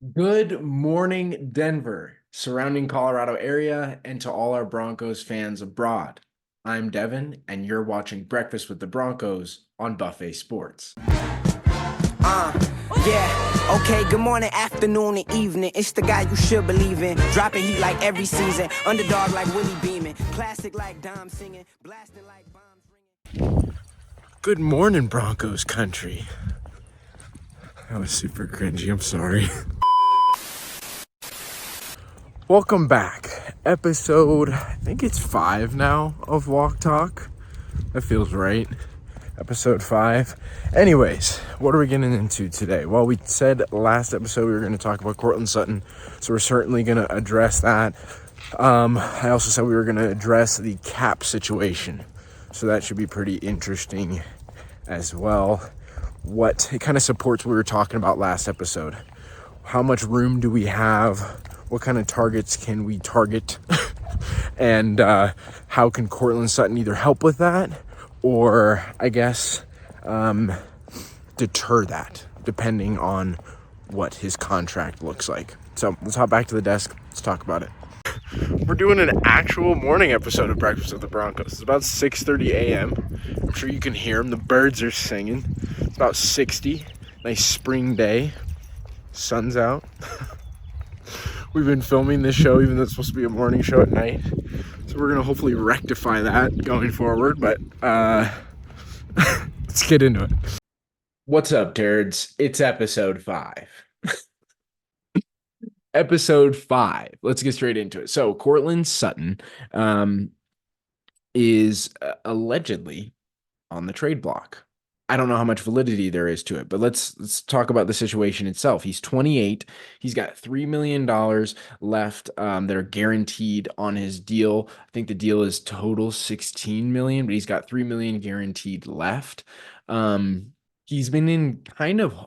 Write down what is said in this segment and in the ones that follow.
Good morning, Denver, surrounding Colorado area, and to all our Broncos fans abroad. I'm Devin, and you're watching Breakfast with the Broncos on Buffet Sports. Uh, yeah. Okay, good morning, afternoon, and evening. It's the guy you should believe in. Dropping heat like every season. Underdog like Willie Beeman. Classic like Dom singing. Blasting like bombs ringing. Good morning, Broncos country. That was super cringy. I'm sorry. Welcome back. Episode, I think it's 5 now of Walk Talk. That feels right. Episode 5. Anyways, what are we getting into today? Well, we said last episode we were going to talk about Courtland Sutton, so we're certainly going to address that. I also said we were going to address the cap situation, so that should be pretty interesting as well. It kind of supports what we were talking about last episode. How much room do we have? What kind of targets can we target? And how can Courtland Sutton either help with that or, I guess, deter that, depending on what his contract looks like. So let's hop back to the desk. Let's talk about it. We're doing an actual morning episode of Breakfast with the Broncos. It's about 6:30 a.m. I'm sure you can hear them. The birds are singing. It's about 60. Nice spring day. Sun's out. We've been filming this show, even though it's supposed to be a morning show at night. So we're going to hopefully rectify that going forward. But let's get into it. What's up, turds? It's episode 5. Episode 5. Let's get straight into it. So Courtland Sutton is allegedly on the trade block. I don't know how much validity there is to it, but let's talk about the situation itself. He's 28. He's got $3 million left that are guaranteed on his deal. I think the deal is total 16 million, but he's got 3 million guaranteed left. He's been in kind of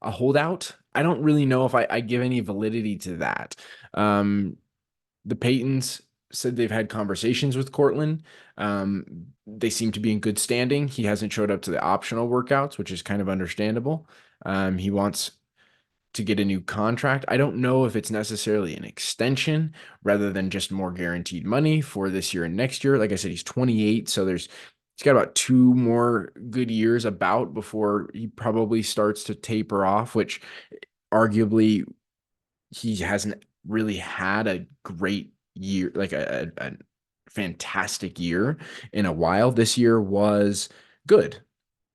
a holdout. I don't really know if I give any validity to that. The Paytons said they've had conversations with Courtland. They seem to be in good standing. He hasn't showed up to the optional workouts, which is kind of understandable. He wants to get a new contract. I don't know if it's necessarily an extension rather than just more guaranteed money for this year and next year. Like I said, he's 28, so he's got about 2 more good years about before he probably starts to taper off, which arguably he hasn't really had a great year, like a fantastic year in a while. This year was good.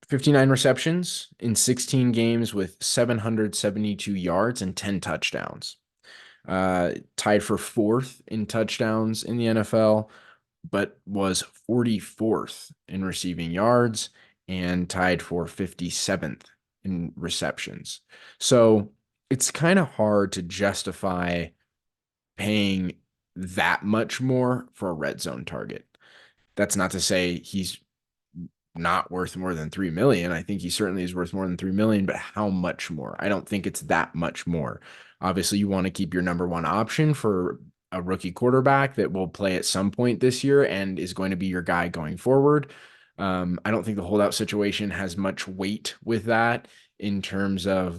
59 receptions in 16 games with 772 yards and 10 touchdowns. Tied for 4th in touchdowns in the NFL, but was 44th in receiving yards and tied for 57th in receptions. So it's kind of hard to justify paying that much more for a red zone target. That's not to say he's not worth more than 3 million. I think he certainly is worth more than 3 million, but how much more? I don't think it's that much more. Obviously, you want to keep your number one option for a rookie quarterback that will play at some point this year and is going to be your guy going forward. I don't think the holdout situation has much weight with that in terms of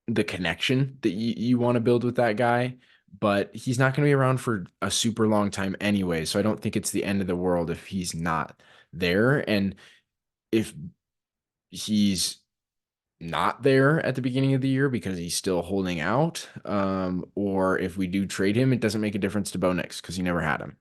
the connection that you want to build with that guy. But he's not going to be around for a super long time anyway. So I don't think it's the end of the world if he's not there. And if he's not there at the beginning of the year because he's still holding out, or if we do trade him, it doesn't make a difference to Bo Nix because he never had him.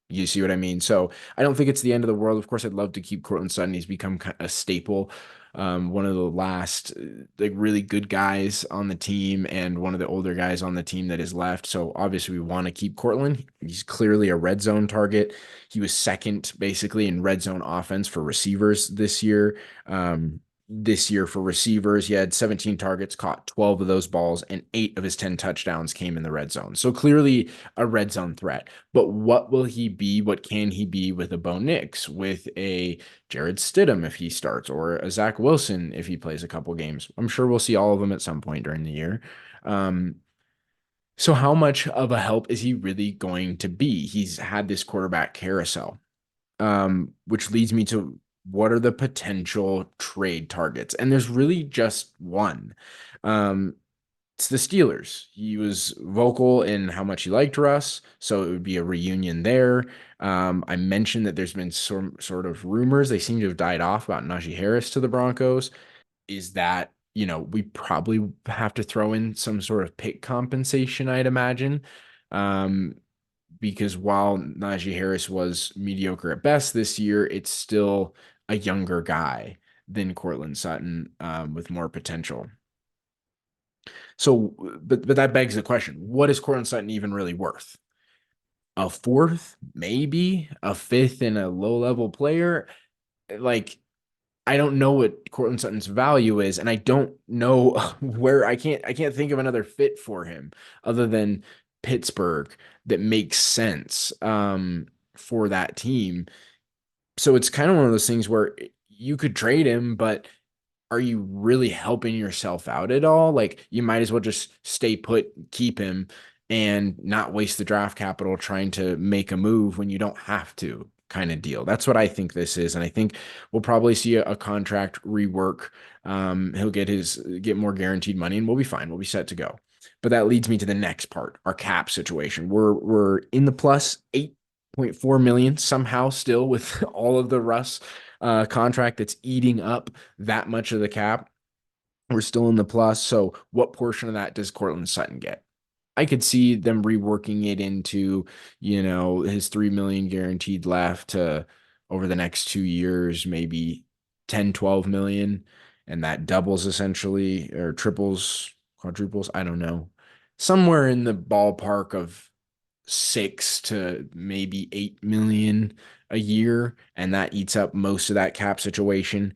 You see what I mean? So I don't think it's the end of the world. Of course, I'd love to keep Courtland Sutton. He's become a staple, one of the last like really good guys on the team and one of the older guys on the team that is left. So obviously we want to keep Courtland. He's clearly a red zone target. He was second basically in red zone offense for receivers this year. This year for receivers, he had 17 targets, caught 12 of those balls, and 8 of his 10 touchdowns came in the red zone. So clearly a red zone threat. But what will he be? What can he be with a Bo Nix, with a Jared Stidham if he starts, or a Zach Wilson if he plays a couple games? I'm sure we'll see all of them at some point during the year. So how much of a help is he really going to be? He's had this quarterback carousel, which leads me to what are the potential trade targets? And there's really just one. It's the Steelers. He was vocal in how much he liked Russ, so it would be a reunion there. I mentioned that there's been some sort of rumors. They seem to have died off about Najee Harris to the Broncos. Is that, we probably have to throw in some sort of pick compensation, I'd imagine. Um, because while Najee Harris was mediocre at best this year, it's still a younger guy than Courtland Sutton, with more potential. So, but that begs the question: what is Courtland Sutton even really worth? A fourth, maybe a fifth in a low level player? Like, I don't know what Courtland Sutton's value is, and I don't know where I can't think of another fit for him other than Pittsburgh that makes sense for that team. So it's kind of one of those things where you could trade him, but are you really helping yourself out at all? Like, you might as well just stay put, keep him, and not waste the draft capital trying to make a move when you don't have to, kind of deal. That's what I think this is. And I think we'll probably see a contract rework. He'll get more guaranteed money and we'll be fine. We'll be set to go. But that leads me to the next part, our cap situation. We're in the plus 8.4 million somehow still with all of the Russ contract that's eating up that much of the cap. We're still in the plus. So what portion of that does Courtland Sutton get? I could see them reworking it into, his 3 million guaranteed left to over the next 2 years, maybe 10, 12 million. And that doubles essentially or triples, quadruples. I don't know. Somewhere in the ballpark of 6 to maybe 8 million a year, and that eats up most of that cap situation.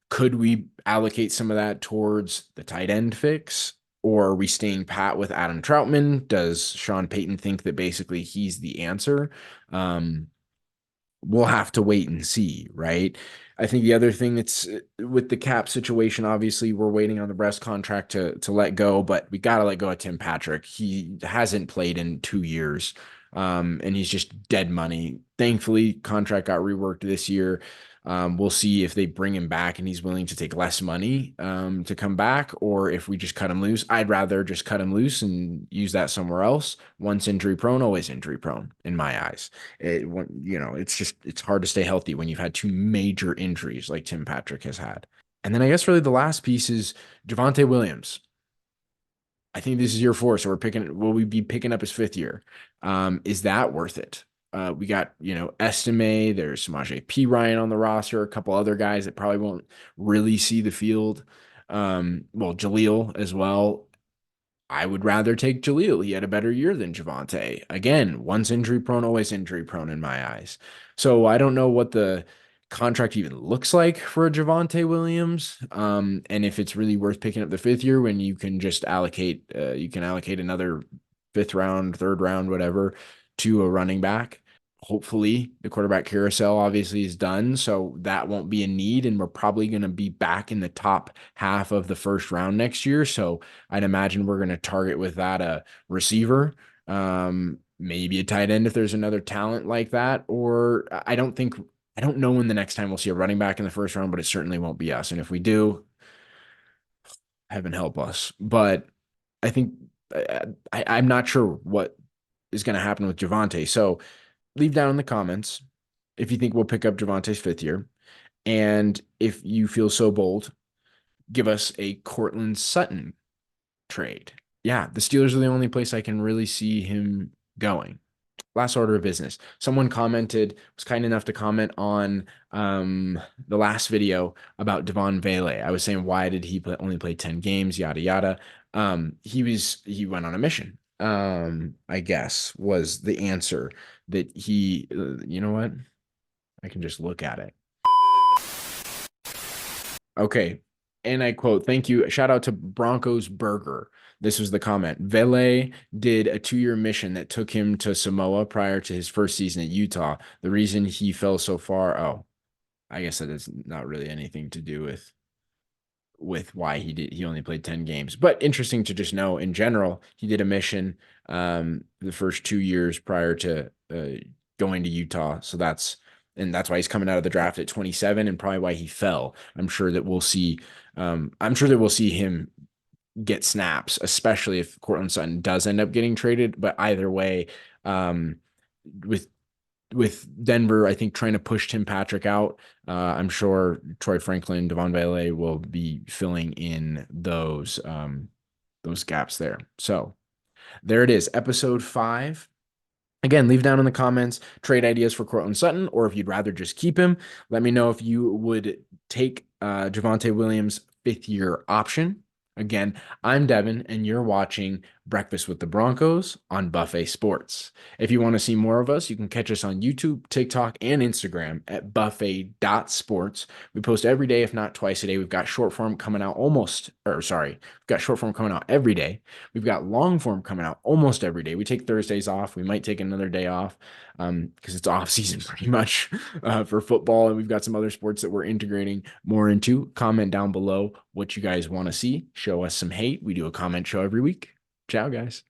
Could we allocate some of that towards the tight end fix? Or are we staying pat with Adam Troutman? Does Sean Payton think that basically he's the answer? We'll have to wait and see, right? I think the other thing that's with the cap situation, obviously, we're waiting on the Brest contract to let go, but we got to let go of Tim Patrick. He hasn't played in 2 years, and he's just dead money. Thankfully, contract got reworked this year. We'll see if they bring him back and he's willing to take less money to come back, or if we just cut him loose. I'd rather just cut him loose and use that somewhere else. Once injury prone, always injury prone in my eyes. It's hard to stay healthy when you've had two major injuries like Tim Patrick has had. And then I guess really the last piece is Javonte Williams. I think this is year 4, so will we be picking up his 5th year? Is that worth it? We got, Estime, there's Samaje Perine on the roster, a couple other guys that probably won't really see the field. Well, Jaleel as well. I would rather take Jaleel. He had a better year than Javonte. Again, once injury prone, always injury prone in my eyes. So I don't know what the contract even looks like for a Javonte Williams. And if it's really worth picking up the 5th year when you can just allocate another 5th round, 3rd round, whatever, to a running back. Hopefully the quarterback carousel obviously is done, so that won't be a need, and we're probably going to be back in the top half of the 1st round next year. So I'd imagine we're going to target with that a receiver, maybe a tight end if there's another talent like that. Or I don't know when the next time we'll see a running back in the 1st round, but it certainly won't be us. And if we do, heaven help us. But I think I'm not sure what is going to happen with Javonte. So leave down in the comments if you think we'll pick up Javonte's 5th year. And if you feel so bold, give us a Courtland Sutton trade. Yeah, the Steelers are the only place I can really see him going. Last order of business. Someone was kind enough to comment on the last video about Devon Vele. I was saying, why did he only play 10 games, yada, yada. He went on a mission. I guess was the answer that you know what? I can just look at it. Okay. And I quote, "Thank you. Shout out to Broncos Burger." This was the comment. Vele did a 2-year mission that took him to Samoa prior to his first season at Utah. The reason he fell so far, I guess that has not really anything to do with why he only played 10 games. But interesting to just know in general, he did a mission the first 2 years prior to going to Utah. So that's why he's coming out of the draft at 27 and probably why he fell. I'm sure that we'll see him get snaps, especially if Courtland Sutton does end up getting traded. But either way, um, with Denver, I think trying to push Tim Patrick out, I'm sure Troy Franklin, Devon Vele will be filling in those gaps there. So there it is, episode 5. Again, leave down in the comments trade ideas for Courtland Sutton, or if you'd rather just keep him. Let me know if you would take Javonte Williams' 5th-year option. Again, I'm Devin, and you're watching Breakfast with the Broncos on Buffet Sports. If you want to see more of us, you can catch us on YouTube, TikTok, and Instagram at buffet.sports. We post every day, if not twice a day. We've got short form coming out we've got short form coming out every day. We've got long form coming out almost every day. We take Thursdays off. We might take another day off because it's off season pretty much for football. And we've got some other sports that we're integrating more into. Comment down below what you guys want to see. Show us some hate. We do a comment show every week. Ciao, guys.